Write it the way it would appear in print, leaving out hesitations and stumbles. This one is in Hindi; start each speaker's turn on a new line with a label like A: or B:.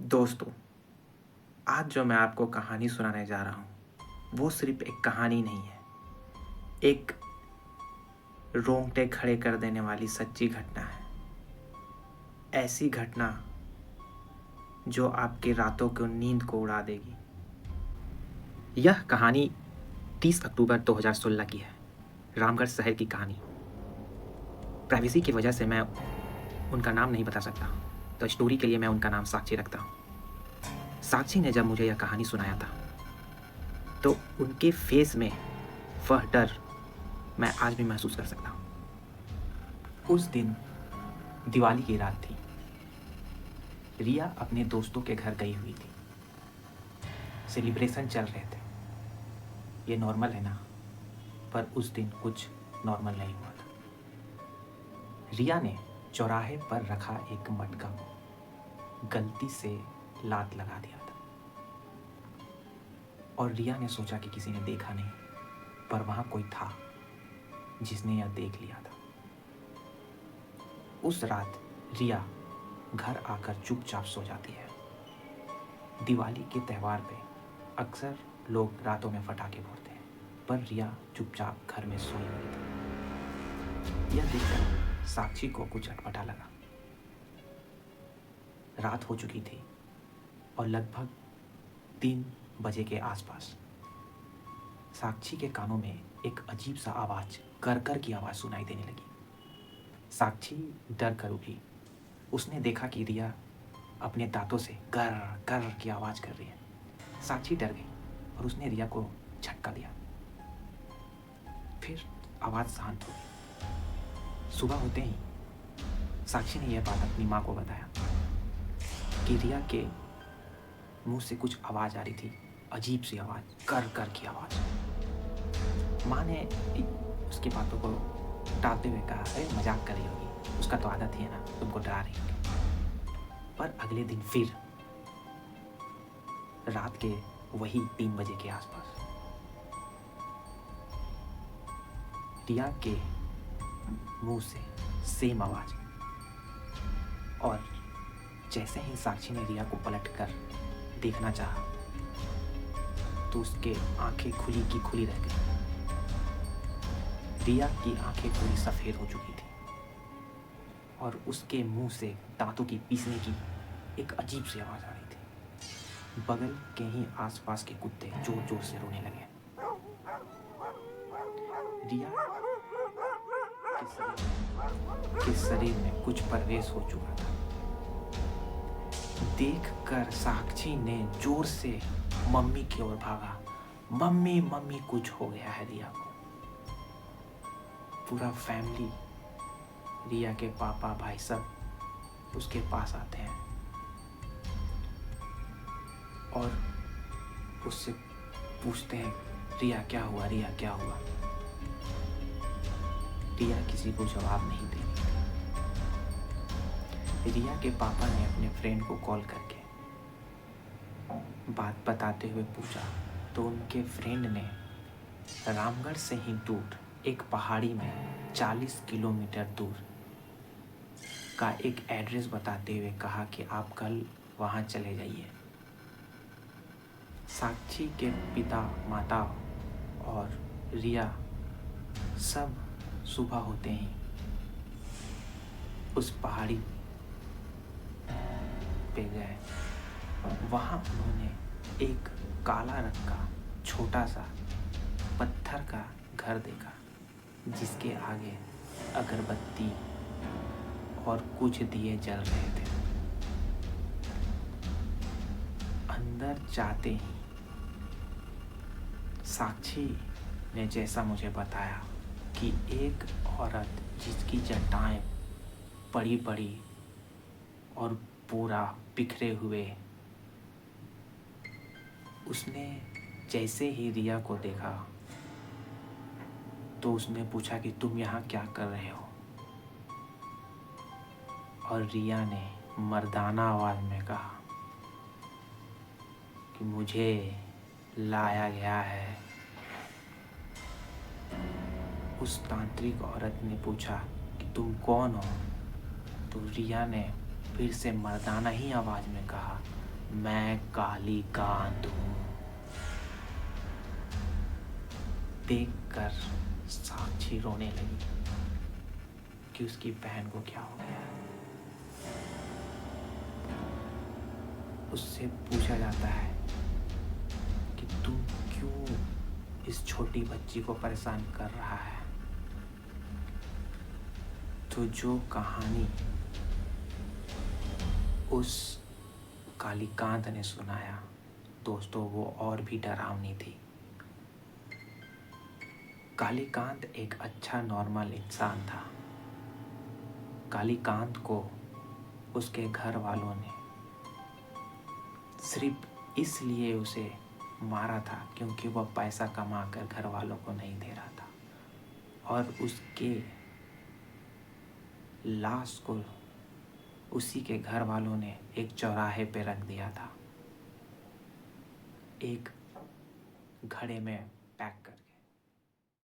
A: दोस्तों, आज जो मैं आपको कहानी सुनाने जा रहा हूँ, वो सिर्फ एक कहानी नहीं है, एक रोंगटे खड़े कर देने वाली सच्ची घटना है। ऐसी घटना जो आपकी रातों की नींद को उड़ा देगी। यह कहानी 30 अक्टूबर 2016 की है, रामगढ़ शहर की कहानी। प्राइवेसी की वजह से मैं उनका नाम नहीं बता सकता, तो स्टोरी के लिए मैं उनका नाम साक्षी रखता हूँ। साक्षी ने जब मुझे यह कहानी सुनाया था, तो उनके फेस में वह डर मैं आज भी महसूस कर सकता हूँ। उस दिन दिवाली की रात थी। रिया अपने दोस्तों के घर गई हुई थी। सेलिब्रेशन चल रहे थे। ये नॉर्मल है ना, पर उस दिन कुछ नॉर्मल नहीं हुआ था। रिया ने चौराहे पर रखा एक मटका को गलती से लात लगा दिया था, और रिया ने सोचा कि किसी ने देखा नहीं, पर वहां कोई था जिसने यह देख लिया था। उस रात रिया घर आकर चुपचाप सो जाती है। दिवाली के त्यौहार पे अक्सर लोग रातों में पटाखे फोड़ते हैं, पर रिया चुपचाप घर में सोई हुई थी। यह देखकर साक्षी को कुछ अटपटा लगा। रात हो चुकी थी और लगभग 3 बजे के आसपास साक्षी के कानों में एक अजीब सा आवाज, कर कर की आवाज सुनाई देने लगी। साक्षी डर कर उठी। उसने देखा कि रिया अपने दांतों से कर कर की आवाज कर रही है। साक्षी डर गई और उसने रिया को झटका दिया। फिर आवाज शांत हो गई। सुबह होते ही साक्षी ने यह बात अपनी माँ को बताया कि रिया के मुंह से कुछ आवाज आ रही थी, अजीब सी आवाज, कर कर की आवाज। माँ ने उसकी बातों को टालते हुए कहा, अरे मजाक कर रही होगी, उसका तो आदत ही है ना, तुमको डरा रही होगी। पर अगले दिन फिर रात के वही 3 बजे के आसपास रिया के मुंह से सेम आवाज। और जैसे ही साक्षी ने रिया को पलटकर देखना चाहा, तो उसके आंखें खुली की खुली रह गई। रिया की आंखें पूरी सफेद हो चुकी थी और उसके मुंह से दांतों की पीसने की एक अजीब सी आवाज आ रही थी। बगल के ही आसपास के कुत्ते जोर जोर से रोने लगे। रिया के शरीर में कुछ प्रवेश हो चुका था। देखकर साक्षी ने जोर से मम्मी की ओर भागा। मम्मी मम्मी, कुछ हो गया है रिया को। पूरा फैमिली, रिया के पापा भाई सब उसके पास आते हैं और उससे पूछते हैं, रिया क्या हुआ, रिया क्या हुआ। रिया किसी को जवाब नहीं दे रही थी। रिया के पापा ने अपने फ्रेंड को कॉल करके बात बताते हुए पूछा, तो उनके फ्रेंड ने रामगढ़ से ही दूर एक पहाड़ी में 40 किलोमीटर दूर का एक एड्रेस बताते हुए कहा कि आप कल वहाँ चले जाइए। साक्षी के पिता, माता और रिया सब सुबह होते ही उस पहाड़ी पे गए। वहाँ उन्होंने एक काला रंग का छोटा सा पत्थर का घर देखा, जिसके आगे अगरबत्ती और कुछ दिए जल रहे थे। अंदर जाते ही साक्षी ने जैसा मुझे बताया कि एक औरत जिसकी जटाएं बड़ी बड़ी और पूरा बिखरे हुए, उसने जैसे ही रिया को देखा तो उसने पूछा कि तुम यहाँ क्या कर रहे हो। और रिया ने मर्दाना आवाज में कहा कि मुझे लाया गया है। उस तांत्रिक औरत ने पूछा कि तुम कौन हो। तो रिया ने फिर से मर्दाना ही आवाज में कहा, मैं कालीकांत हूँ। देखकर साक्षी रोने लगी कि उसकी बहन को क्या हो गया। उससे पूछा जाता है कि तू क्यों इस छोटी बच्ची को परेशान कर रहा है। तो जो कहानी उस कालीकांत ने सुनाया दोस्तों, वो और भी डरावनी थी। कालीकांत एक अच्छा नॉर्मल इंसान था। कालीकांत को उसके घर वालों ने सिर्फ इसलिए उसे मारा था क्योंकि वह पैसा कमाकर घर वालों को नहीं दे रहा था, और उसके लाश को उसी के घर वालों ने एक चौराहे पे रख दिया था, एक घड़े में पैक कर।